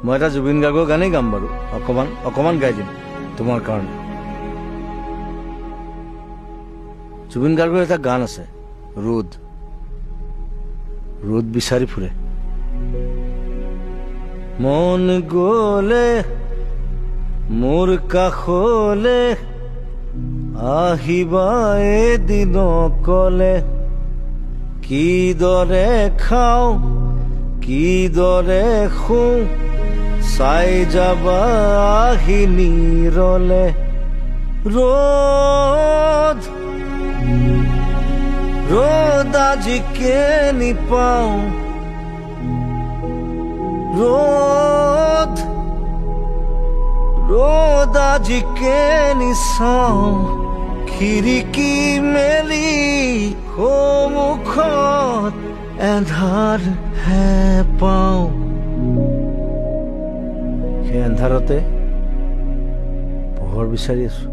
মই এটা জুবিন গাৰ্গৰ গানেই গাম বাৰু, অকমান গাই দিম তোমাৰ কাৰণে। জুবিন গাৰ্গৰ এটা গান আছে, ৰ'দ বিচাৰি ফুৰে। মন গলে মোৰ কাষলে আহিবা এদিন কলে, কিদৰে খাওঁ কিদৰে শুওঁ চাই যাবা আহি নিৰলে। ৰ'দ আজি কেনি পাওঁ, ৰ'দ আজি কেনি চাওঁ, খিৰিকী মেলি সন্মুখত এন্ধাৰ হে পাওঁ। সেই এন্ধাৰতে পোহৰ বিচাৰি আছো।